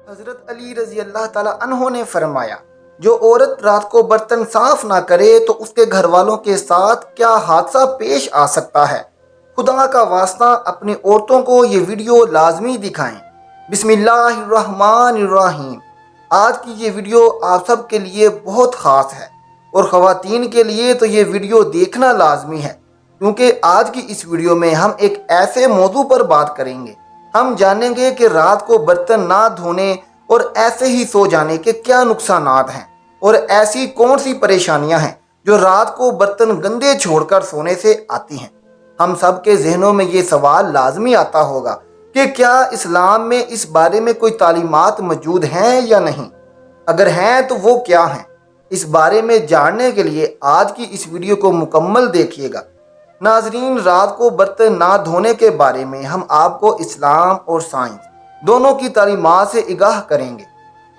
حضرت علی رضی اللہ تعالیٰ عنہ نے فرمایا، جو عورت رات کو برتن صاف نہ کرے تو اس کے گھر والوں کے ساتھ کیا حادثہ پیش آ سکتا ہے۔ خدا کا واسطہ اپنی عورتوں کو یہ ویڈیو لازمی دکھائیں۔ بسم اللہ الرحمن الرحیم۔ آج کی یہ ویڈیو آپ سب کے لیے بہت خاص ہے، اور خواتین کے لیے تو یہ ویڈیو دیکھنا لازمی ہے، کیونکہ آج کی اس ویڈیو میں ہم ایک ایسے موضوع پر بات کریں گے۔ ہم جانیں گے کہ رات کو برتن نہ دھونے اور ایسے ہی سو جانے کے کیا نقصانات ہیں، اور ایسی کون سی پریشانیاں ہیں جو رات کو برتن گندے چھوڑ کر سونے سے آتی ہیں۔ ہم سب کے ذہنوں میں یہ سوال لازمی آتا ہوگا کہ کیا اسلام میں اس بارے میں کوئی تعلیمات موجود ہیں یا نہیں؟ اگر ہیں تو وہ کیا ہیں؟ اس بارے میں جاننے کے لیے آج کی اس ویڈیو کو مکمل دیکھیے گا۔ ناظرین، رات کو برتن نہ دھونے کے بارے میں ہم آپ کو اسلام اور سائنس دونوں کی تعلیمات سے آگاہ کریں گے۔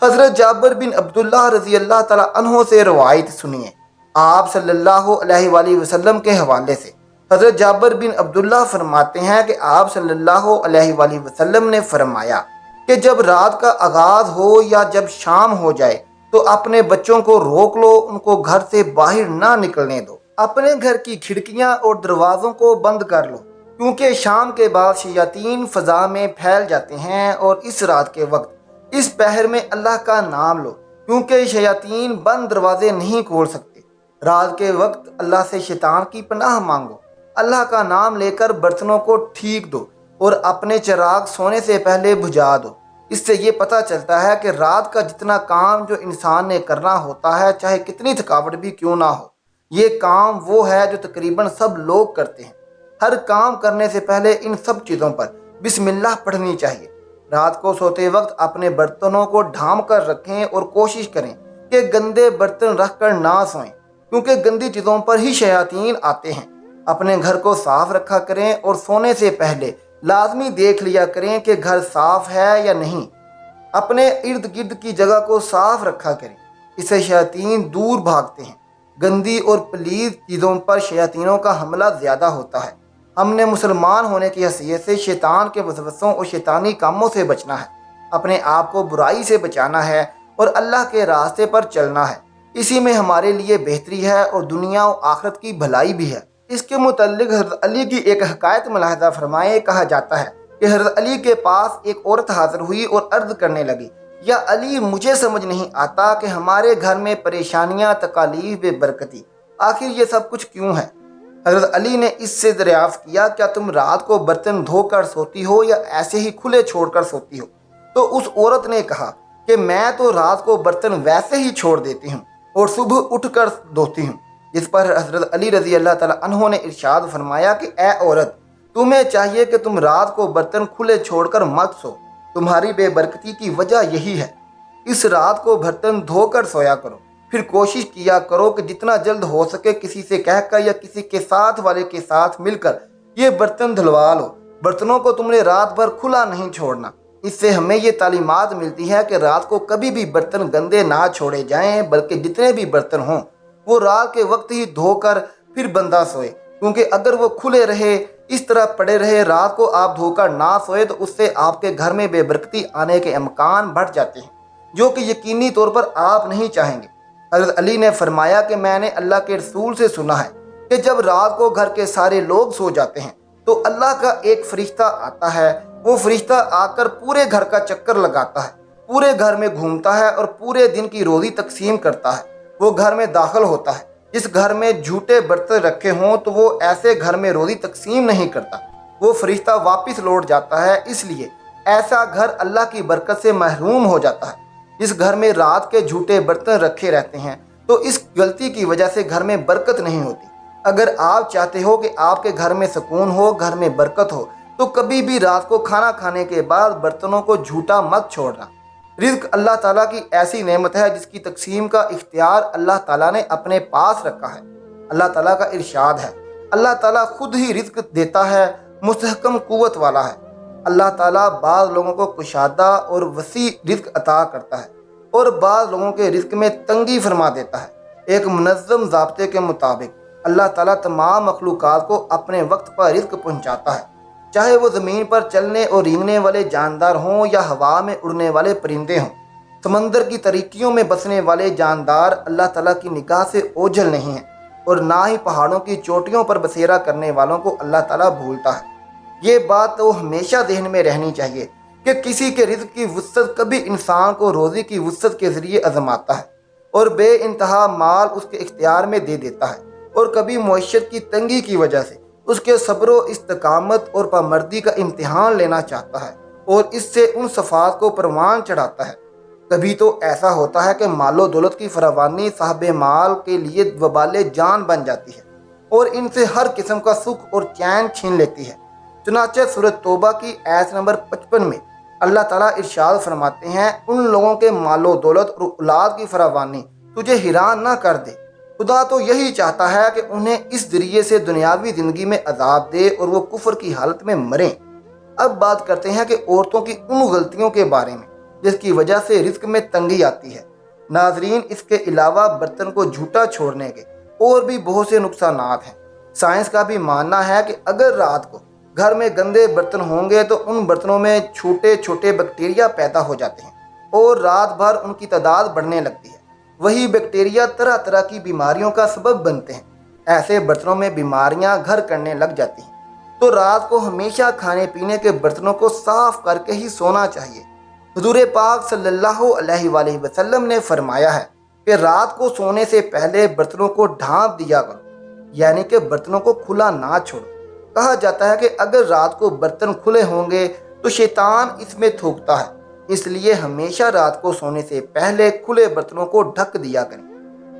حضرت جابر بن عبداللہ رضی اللہ تعالیٰ عنہ سے روایت سنیے، آپ صلی اللہ علیہ وآلہ وسلم کے حوالے سے۔ حضرت جابر بن عبداللہ فرماتے ہیں کہ آپ صلی اللہ علیہ وآلہ وسلم نے فرمایا کہ جب رات کا آغاز ہو یا جب شام ہو جائے تو اپنے بچوں کو روک لو، ان کو گھر سے باہر نہ نکلنے دو، اپنے گھر کی کھڑکیاں اور دروازوں کو بند کر لو، کیونکہ شام کے بعد شیاطین فضا میں پھیل جاتے ہیں، اور اس رات کے وقت اس پہر میں اللہ کا نام لو، کیونکہ شیاطین بند دروازے نہیں کھول سکتے۔ رات کے وقت اللہ سے شیطان کی پناہ مانگو، اللہ کا نام لے کر برتنوں کو ٹھیک دو، اور اپنے چراغ سونے سے پہلے بجھا دو۔ اس سے یہ پتہ چلتا ہے کہ رات کا جتنا کام جو انسان نے کرنا ہوتا ہے، چاہے کتنی تھکاوٹ بھی کیوں نہ ہو، یہ کام وہ ہے جو تقریباً سب لوگ کرتے ہیں۔ ہر کام کرنے سے پہلے ان سب چیزوں پر بسم اللہ پڑھنی چاہیے۔ رات کو سوتے وقت اپنے برتنوں کو ڈھانپ کر رکھیں، اور کوشش کریں کہ گندے برتن رکھ کر نہ سوئیں، کیونکہ گندی چیزوں پر ہی شیاطین آتے ہیں۔ اپنے گھر کو صاف رکھا کریں، اور سونے سے پہلے لازمی دیکھ لیا کریں کہ گھر صاف ہے یا نہیں۔ اپنے ارد گرد کی جگہ کو صاف رکھا کریں، اس سے شیاطین دور بھاگتے ہیں۔ گندی اور پلیز چیزوں پر شیاطینوں کا حملہ زیادہ ہوتا ہے۔ ہم نے مسلمان ہونے کی حیثیت سے شیطان کے وسوسوں اور شیطانی کاموں سے بچنا ہے، اپنے آپ کو برائی سے بچانا ہے، اور اللہ کے راستے پر چلنا ہے۔ اسی میں ہمارے لیے بہتری ہے، اور دنیا و آخرت کی بھلائی بھی ہے۔ اس کے متعلق حضرت علی کی ایک حکایت ملاحظہ فرمائے۔ کہا جاتا ہے کہ حضرت علی کے پاس ایک عورت حاضر ہوئی اور عرض کرنے لگی، یا علی، مجھے سمجھ نہیں آتا کہ ہمارے گھر میں پریشانیاں، تکالیف، بے برکتی، آخر یہ سب کچھ کیوں ہے؟ حضرت علی نے اس سے دریافت کیا، کیا تم رات کو برتن دھو کر سوتی ہو یا ایسے ہی کھلے چھوڑ کر سوتی ہو؟ تو اس عورت نے کہا کہ میں تو رات کو برتن ویسے ہی چھوڑ دیتی ہوں اور صبح اٹھ کر دھوتی ہوں۔ جس پر حضرت علی رضی اللہ تعالیٰ عنہ نے ارشاد فرمایا کہ اے عورت، تمہیں چاہیے کہ تم رات کو برتن کھلے چھوڑ کر مت سو، تمہاری بے برکتی کی وجہ یہی ہے۔ اس رات کو برتن دھو کر سویا کرو، پھر کوشش کیا کرو کہ جتنا جلد ہو سکے کسی سے کہہ کر یا کسی کے ساتھ والے کے ساتھ مل کر یہ برتن دھلوا لو۔ برتنوں کو تم نے رات بھر کھلا نہیں چھوڑنا۔ اس سے ہمیں یہ تعلیمات ملتی ہے کہ رات کو کبھی بھی برتن گندے نہ چھوڑے جائیں، بلکہ جتنے بھی برتن ہوں وہ رات کے وقت ہی دھو کر پھر بندہ سوئے، کیونکہ اگر وہ کھلے رہے، اس طرح پڑے رہے، رات کو آپ دھو کر نہ سوئے، تو اس سے آپ کے گھر میں بے برکتی آنے کے امکان بڑھ جاتے ہیں، جو کہ یقینی طور پر آپ نہیں چاہیں گے۔ حضرت علی نے فرمایا کہ میں نے اللہ کے رسول سے سنا ہے کہ جب رات کو گھر کے سارے لوگ سو جاتے ہیں تو اللہ کا ایک فرشتہ آتا ہے۔ وہ فرشتہ آ کر پورے گھر کا چکر لگاتا ہے، پورے گھر میں گھومتا ہے اور پورے دن کی روزی تقسیم کرتا ہے۔ وہ گھر میں داخل ہوتا ہے، جس گھر میں جھوٹے برتن رکھے ہوں تو وہ ایسے گھر میں روزی تقسیم نہیں کرتا، وہ فرشتہ واپس لوٹ جاتا ہے۔ اس لیے ایسا گھر اللہ کی برکت سے محروم ہو جاتا ہے۔ جس گھر میں رات کے جھوٹے برتن رکھے رہتے ہیں تو اس غلطی کی وجہ سے گھر میں برکت نہیں ہوتی۔ اگر آپ چاہتے ہو کہ آپ کے گھر میں سکون ہو، گھر میں برکت ہو، تو کبھی بھی رات کو کھانا کھانے کے بعد برتنوں کو جھوٹا مت چھوڑنا۔ رزق اللہ تعالیٰ کی ایسی نعمت ہے جس کی تقسیم کا اختیار اللہ تعالیٰ نے اپنے پاس رکھا ہے۔ اللہ تعالیٰ کا ارشاد ہے، اللہ تعالیٰ خود ہی رزق دیتا ہے، مستحکم قوت والا ہے۔ اللہ تعالیٰ بعض لوگوں کو کشادہ اور وسیع رزق عطا کرتا ہے، اور بعض لوگوں کے رزق میں تنگی فرما دیتا ہے۔ ایک منظم ضابطے کے مطابق اللہ تعالیٰ تمام مخلوقات کو اپنے وقت پر رزق پہنچاتا ہے، چاہے وہ زمین پر چلنے اور رینگنے والے جاندار ہوں یا ہوا میں اڑنے والے پرندے ہوں۔ سمندر کی تاریکیوں میں بسنے والے جاندار اللہ تعالیٰ کی نگاہ سے اوجھل نہیں ہیں، اور نہ ہی پہاڑوں کی چوٹیوں پر بسیرا کرنے والوں کو اللہ تعالیٰ بھولتا ہے۔ یہ بات تو ہمیشہ ذہن میں رہنی چاہیے کہ کسی کے رزق کی وسعت کبھی انسان کو روزی کی وسعت کے ذریعے آزماتا ہے اور بے انتہا مال اس کے اختیار میں دے دیتا ہے، اور کبھی معیشت کی تنگی کی وجہ سے اس کے صبر و استقامت اور پامردی کا امتحان لینا چاہتا ہے اور اس سے ان صفات کو پروان چڑھاتا ہے۔ کبھی تو ایسا ہوتا ہے کہ مال و دولت کی فراوانی صاحب مال کے لیے وبال جان بن جاتی ہے اور ان سے ہر قسم کا سکھ اور چین چھین لیتی ہے۔ چنانچہ سورۃ توبہ کی آیت نمبر 55 میں اللہ تعالیٰ ارشاد فرماتے ہیں، ان لوگوں کے مال و دولت اور اولاد کی فراوانی تجھے حیران نہ کر دے، خدا تو یہی چاہتا ہے کہ انہیں اس ذریعے سے دنیاوی زندگی میں عذاب دے اور وہ کفر کی حالت میں مریں۔ اب بات کرتے ہیں کہ عورتوں کی ان غلطیوں کے بارے میں جس کی وجہ سے رزق میں تنگی آتی ہے۔ ناظرین، اس کے علاوہ برتن کو جھوٹا چھوڑنے کے اور بھی بہت سے نقصانات ہیں۔ سائنس کا بھی ماننا ہے کہ اگر رات کو گھر میں گندے برتن ہوں گے تو ان برتنوں میں چھوٹے چھوٹے بیکٹیریا پیدا ہو جاتے ہیں اور رات بھر ان کی تعداد بڑھنے لگتی ہے۔ وہی بیکٹیریا طرح طرح کی بیماریوں کا سبب بنتے ہیں۔ ایسے برتنوں میں بیماریاں گھر کرنے لگ جاتی ہیں، تو رات کو ہمیشہ کھانے پینے کے برتنوں کو صاف کر کے ہی سونا چاہیے۔ حضور پاک صلی اللہ علیہ وآلہ وسلم نے فرمایا ہے کہ رات کو سونے سے پہلے برتنوں کو ڈھانپ دیا کرو، یعنی کہ برتنوں کو کھلا نہ چھوڑو۔ کہا جاتا ہے کہ اگر رات کو برتن کھلے ہوں گے تو شیطان اس میں تھوکتا ہے، اس لیے ہمیشہ رات کو سونے سے پہلے کھلے برتنوں کو ڈھک دیا کریں۔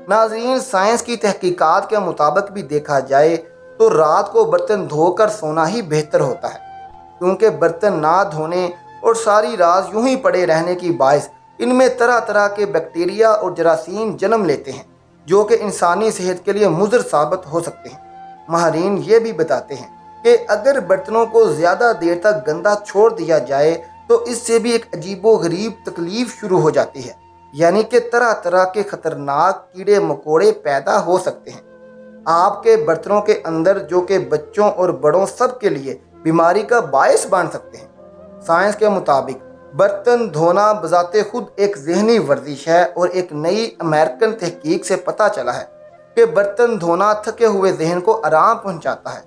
ناظرین، سائنس کی تحقیقات کے مطابق بھی دیکھا جائے تو رات کو برتن دھو کر سونا ہی بہتر ہوتا ہے، کیونکہ برتن نہ دھونے اور ساری رات یوں ہی پڑے رہنے کی باعث ان میں طرح طرح کے بیکٹیریا اور جراثیم جنم لیتے ہیں جو کہ انسانی صحت کے لیے مضر ثابت ہو سکتے ہیں۔ ماہرین یہ بھی بتاتے ہیں کہ اگر برتنوں کو زیادہ دیر تک گندا چھوڑ دیا جائے تو اس سے بھی ایک عجیب و غریب تکلیف شروع ہو جاتی ہے، یعنی کہ طرح طرح کے خطرناک کیڑے مکوڑے پیدا ہو سکتے ہیں آپ کے برتنوں کے اندر، جو کہ بچوں اور بڑوں سب کے لیے بیماری کا باعث بن سکتے ہیں۔ سائنس کے مطابق برتن دھونا بذات خود ایک ذہنی ورزش ہے، اور ایک نئی امریکن تحقیق سے پتہ چلا ہے کہ برتن دھونا تھکے ہوئے ذہن کو آرام پہنچاتا ہے۔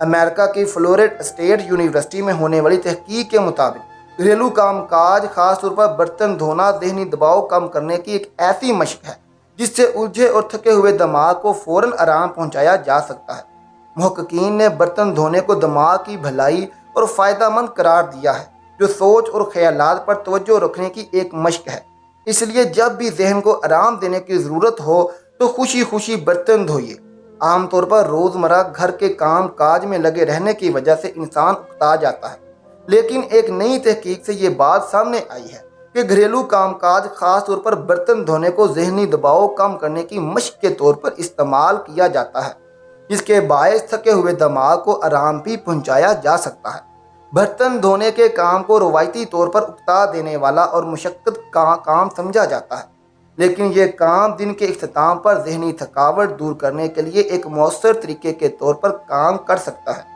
امریکہ کی فلوریڈا اسٹیٹ یونیورسٹی میں ہونے والی تحقیق کے مطابق گھریلو کام کاج، خاص طور پر برتن دھونا، ذہنی دباؤ کم کرنے کی ایک ایسی مشق ہے جس سے الجھے اور تھکے ہوئے دماغ کو فوراً آرام پہنچایا جا سکتا ہے۔ محققین نے برتن دھونے کو دماغ کی بھلائی اور فائدہ مند قرار دیا ہے، جو سوچ اور خیالات پر توجہ رکھنے کی ایک مشق ہے۔ اس لیے جب بھی ذہن کو آرام دینے کی ضرورت ہو تو خوشی خوشی برتن دھوئیے۔ عام طور پر روزمرہ گھر کے کام کاج میں لگے رہنے کی وجہ سے انسان اکتا جاتا ہے، لیکن ایک نئی تحقیق سے یہ بات سامنے آئی ہے کہ گھریلو کام کاج، خاص طور پر برتن دھونے کو ذہنی دباؤ کم کرنے کی مشق کے طور پر استعمال کیا جاتا ہے، جس کے باعث تھکے ہوئے دماغ کو آرام بھی پہنچایا جا سکتا ہے۔ برتن دھونے کے کام کو روایتی طور پر اکتا دینے والا اور مشقت کا کام سمجھا جاتا ہے، لیکن یہ کام دن کے اختتام پر ذہنی تھکاوٹ دور کرنے کے لیے ایک مؤثر طریقے کے طور پر کام کر سکتا ہے۔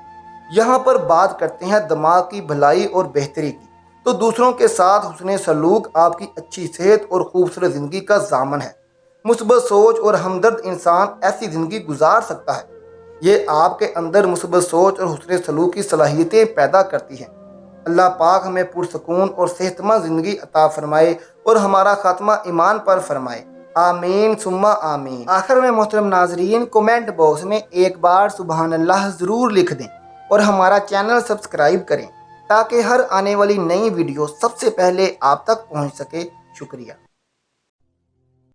یہاں پر بات کرتے ہیں دماغ کی بھلائی اور بہتری کی، تو دوسروں کے ساتھ حسن سلوک آپ کی اچھی صحت اور خوبصورت زندگی کا ضامن ہے۔ مثبت سوچ اور ہمدرد انسان ایسی زندگی گزار سکتا ہے۔ یہ آپ کے اندر مثبت سوچ اور حسن سلوک کی صلاحیتیں پیدا کرتی ہیں۔ اللہ پاک ہمیں پرسکون اور صحت مند زندگی عطا فرمائے اور ہمارا خاتمہ ایمان پر فرمائے، آمین ثم آمین۔ آخر میں محترم ناظرین، کومنٹ باکس میں ایک بار سبحان اللہ ضرور لکھ دیں اور ہمارا چینل سبسکرائب کریں تاکہ ہر آنے والی نئی ویڈیو سب سے پہلے آپ تک پہنچ سکے۔ شکریہ۔